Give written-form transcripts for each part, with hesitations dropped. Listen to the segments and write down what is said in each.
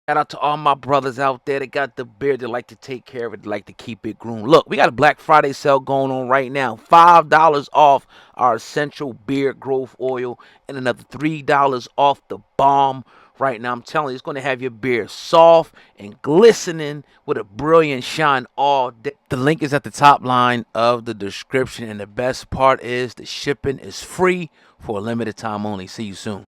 Shout out to all my brothers out there that got the beard. They like to take care of it. They like to keep it groomed. Look, we got a Black Friday sale going on right now. $5 off our essential beard growth oil and another $3 off the balm. Right now, I'm telling you, it's going to have your beard soft and glistening with a brilliant shine all day. The link is at the top line of the description, and the best part is the shipping is free for a limited time only. See you soon.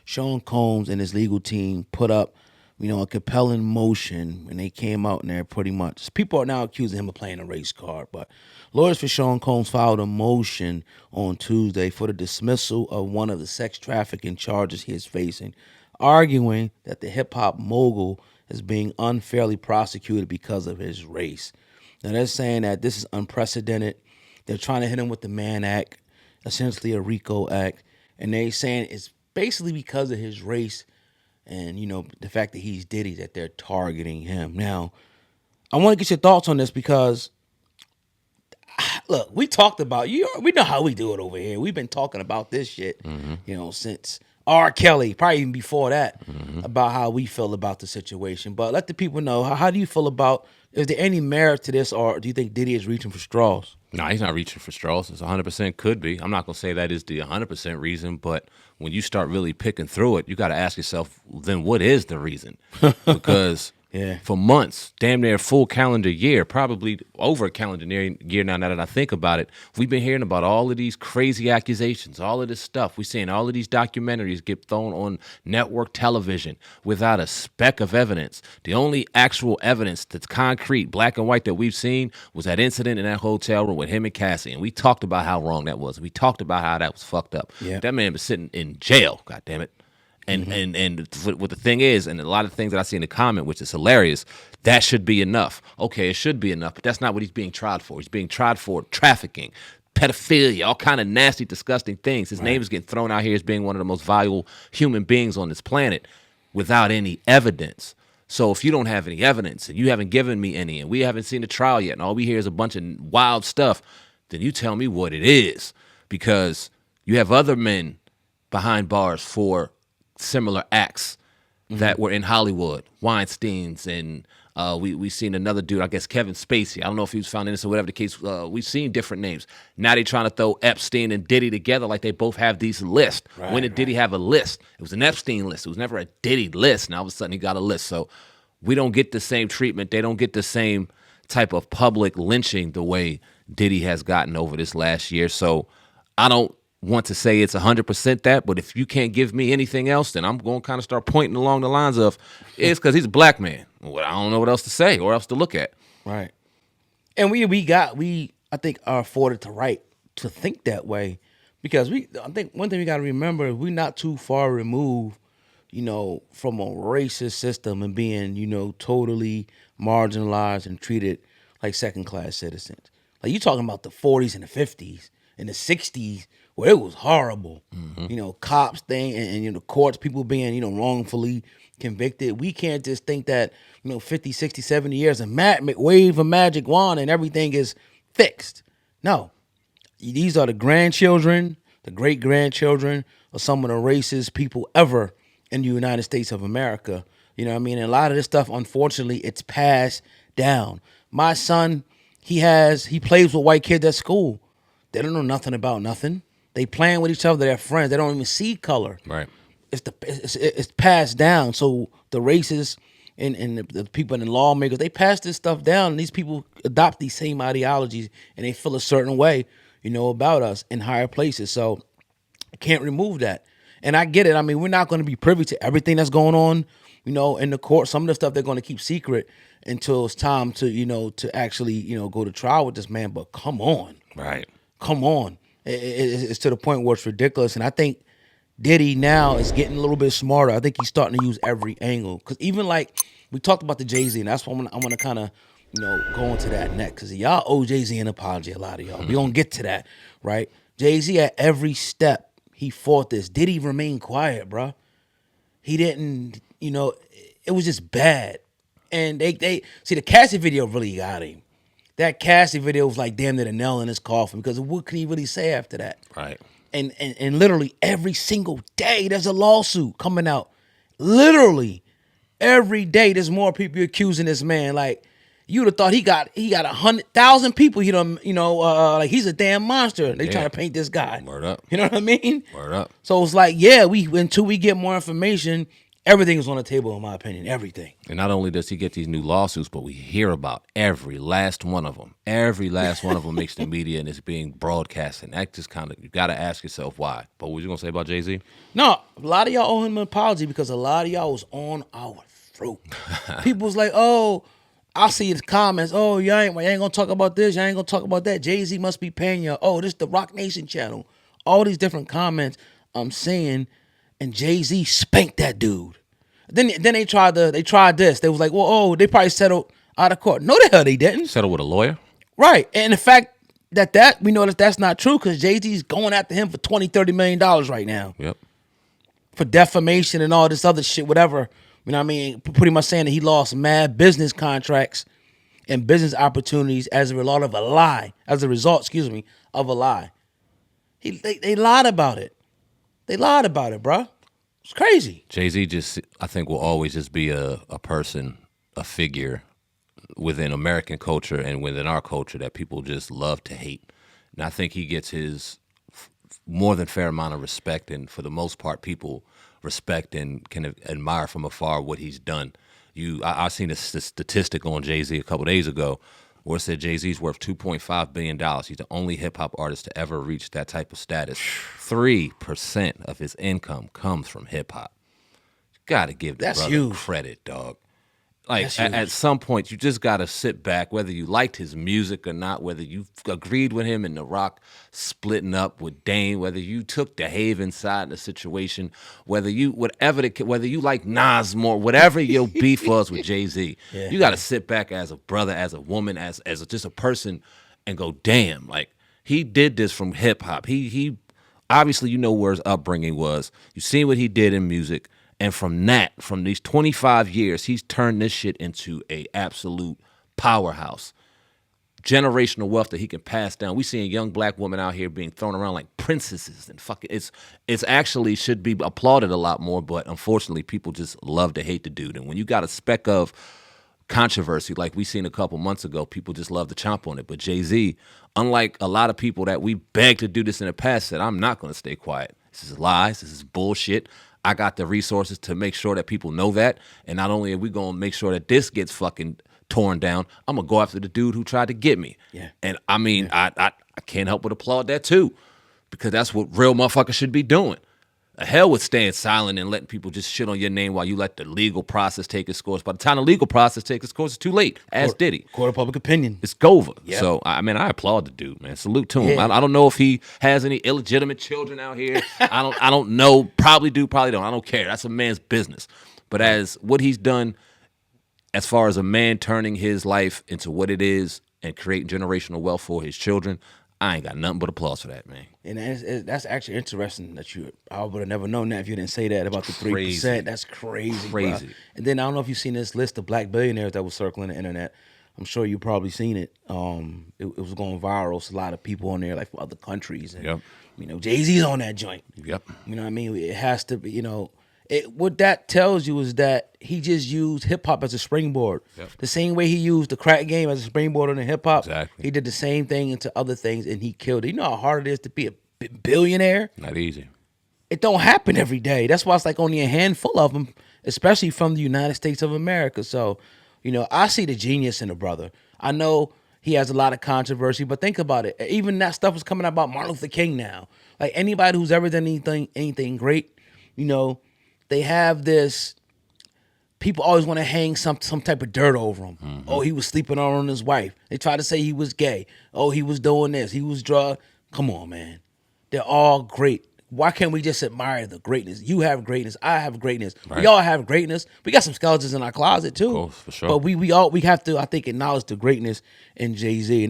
Sean Combs and his legal team put up, a compelling motion, and they came out in there pretty much. People are now accusing him of playing a race card, but lawyers for Sean Combs filed a motion on Tuesday for the dismissal of one of the sex trafficking charges he is facing, arguing that the hip hop mogul is being unfairly prosecuted because of his race. Now they're saying that this is unprecedented. They're trying to hit him with the Mann Act, essentially a RICO Act, and they saying it's basically because of his race and the fact that he's Diddy that they're targeting him. Now, I want to get your thoughts on this because look, we talked about we know how we do it over here. We've been talking about this shit, since R. Kelly, probably even before that, about how we feel about the situation. But let the people know how do you feel about? Is there any merit to this, or do you think Diddy is reaching for straws? No, he's not reaching for straws. It's 100% could be. I'm not going to say that is the 100% reason, but when you start really picking through it, you got to ask yourself, then what is the reason? Because Yeah. for months, damn near a full calendar year, probably over a calendar year now that I think about it, we've been hearing about all of these crazy accusations, all of this stuff. We're seeing all of these documentaries get thrown on network television without a speck of evidence. The only actual evidence that's concrete, black and white, that we've seen was that incident in that hotel room with him and Cassie. And we talked about how wrong that was. We talked about how that was fucked up. Yeah. That man was sitting in jail, God damn it. And what the thing is, and a lot of things that I see in the comment, which is hilarious, that should be enough. Okay, it should be enough, but that's not what he's being tried for. He's being tried for trafficking, pedophilia, all kind of nasty, disgusting things. His name is getting thrown out here as being one of the most valuable human beings on this planet without any evidence. So if you don't have any evidence and you haven't given me any, and we haven't seen the trial yet, and all we hear is a bunch of wild stuff, then you tell me what it is, because you have other men behind bars for similar acts that were in Hollywood, Weinstein's, and we seen another dude, I guess Kevin Spacey. I don't know if he was found innocent or whatever the case. We've seen different names. Now they trying to throw Epstein and Diddy together like they both have these lists. When did Diddy have a list? It was an Epstein list. It was never a Diddy list. Now all of a sudden he got a list. So we don't get the same treatment. They don't get the same type of public lynching the way Diddy has gotten over this last year. So I don't want to say it's 100% that, but if you can't give me anything else, then I'm going to kind of start pointing along the lines of it's because he's a black man. Well, I don't know what else to say or else to look at. Right. And I think are afforded the right to think that way because I think one thing we got to remember is we're not too far removed, from a racist system and being, totally marginalized and treated like second class citizens. Like you talking about the 40s and the 50s and the 60s where it was horrible. Cops thing and the courts, people being, wrongfully convicted. We can't just think that, 50, 60, 70 years and wave a magic wand and everything is fixed. No. These are the grandchildren, the great grandchildren of some of the racist people ever in the United States of America. You know what I mean? And a lot of this stuff, unfortunately, it's passed down. My son, he plays with white kids at school. They don't know nothing about nothing. They playing with each other. They're friends. They don't even see color. Right. It's passed down. So the racists and the people and the lawmakers, they pass this stuff down, and these people adopt these same ideologies, and they feel a certain way, about us in higher places. So I can't remove that. And I get it. I mean, we're not going to be privy to everything that's going on, in the court. Some of the stuff they're going to keep secret until it's time to, to actually, go to trial with this man. But come on. Right. Come on. It's to the point where it's ridiculous. And I think Diddy now is getting a little bit smarter. I think he's starting to use every angle. Because even like we talked about the Jay-Z, and that's what I want to kind of, go into that next. Because y'all owe Jay-Z an apology, a lot of y'all. We going to get to that, right? Jay-Z at every step, he fought this. Diddy remained quiet, bro. He didn't, it was just bad. And they see the Cassie video really got him. that Cassie video was like damn near a nail in his coffin because what could he really say after that? Right. And literally every single day there's a lawsuit coming out. Literally every day there's more people accusing this man. Like you'd have thought he got 100,000 people. Like he's a damn monster. They trying to paint this guy. Word up. You know what I mean? Word up. So it's like, yeah, until we get more information, everything is on the table, in my opinion. Everything. And not only does he get these new lawsuits, but we hear about every last one of them. Every last one of them makes the media and it's being broadcast. And that just kind of, you got to ask yourself why. But what was you going to say about Jay-Z? No, a lot of y'all owe him an apology because a lot of y'all was on our throat. People was like, oh, I see the comments. Oh, y'all ain't gonna talk about this. Y'all ain't gonna talk about that. Jay-Z must be paying y'all. Oh, this the Rock Nation channel. All these different comments I'm saying, and Jay-Z spanked that dude. Then they tried this. They was like, well, oh, they probably settled out of court. No, the hell they didn't. Settle with a lawyer? Right. And the fact that we know that's not true because Jay-Z's going after him for $20-30 million right now. Yep. For defamation and all this other shit, whatever. You know what I mean? Pretty much saying that he lost mad business contracts and business opportunities as a result of a lie. Of a lie. They lied about it. They lied about it, bro. It's crazy. Jay-Z just, I think, will always just be a person, a figure within American culture and within our culture that people just love to hate. And I think he gets his more than fair amount of respect, and for the most part, people respect and can admire from afar what he's done. I seen a statistic on Jay-Z a couple days ago where it said Jay-Z's worth $2.5 billion. He's the only hip-hop artist to ever reach that type of status. 3% of his income comes from hip-hop. You got to give the brother huge credit, dog. Like, at some point, you just got to sit back, whether you liked his music or not, whether you agreed with him in The Rock splitting up with Dame, whether you took the Haven side of the situation, whether you like Nas more, whatever your beef was with Jay-Z, you got to sit back as a brother, as a woman, as just a person and go, damn, like, he did this from hip-hop. He obviously, you know where his upbringing was. You seen what he did in music. And from these 25 years, he's turned this shit into a absolute powerhouse. Generational wealth that he can pass down. We seeing young black women out here being thrown around like princesses and fucking. It's actually should be applauded a lot more, but unfortunately, people just love to hate the dude. And when you got a speck of controversy like we seen a couple months ago, people just love to chomp on it. But Jay-Z, unlike a lot of people that we begged to do this in the past, said, I'm not going to stay quiet. This is lies. This is bullshit. I got the resources to make sure that people know that. And not only are we going to make sure that this gets fucking torn down, I'm going to go after the dude who tried to get me. Yeah. And I mean, I can't help but applaud that too, because that's what real motherfuckers should be doing. The hell with staying silent and letting people just shit on your name while you let the legal process take its course. By the time the legal process takes its course, it's too late. Ask Diddy. Court of public opinion. It's over. Yep. So, I mean, I applaud the dude, man. Salute to him. I don't know if he has any illegitimate children out here. I don't know. Probably do, probably don't. I don't care. That's a man's business. But as what he's done as far as a man turning his life into what it is and creating generational wealth for his children, I ain't got nothing but applause for that, man. And that's actually interesting that I would have never known that if you didn't say that about the 3%. That's crazy. Crazy. Bro. And then I don't know if you've seen this list of black billionaires that was circling the internet. I'm sure you probably seen it. It was going viral. It's a lot of people on there like from other countries. And, you know, Jay-Z's on that joint. Yep. You know what I mean? It has to be, you know. What that tells you is that he just used hip-hop as a springboard. Yep. The same way he used the crack game as a springboard on the hip-hop, exactly. He did the same thing into other things, and he killed it. You know how hard it is to be a billionaire? Not easy. It don't happen every day. That's why it's like only a handful of them, especially from the United States of America. So, you know, I see the genius in the brother. I know he has a lot of controversy, but think about it. Even that stuff is coming out about Martin Luther King now. Like anybody who's ever done anything great, you know, they have this, people always want to hang some type of dirt over him. Mm-hmm. Oh, he was sleeping on his wife. They try to say he was gay. Oh, he was doing this. He was drug. Come on, man. They're all great. Why can't we just admire the greatness? You have greatness. I have greatness. Right. We all have greatness. We got some skeletons in our closet too. Of course, for sure. But we have to, I think, acknowledge the greatness in Jay-Z.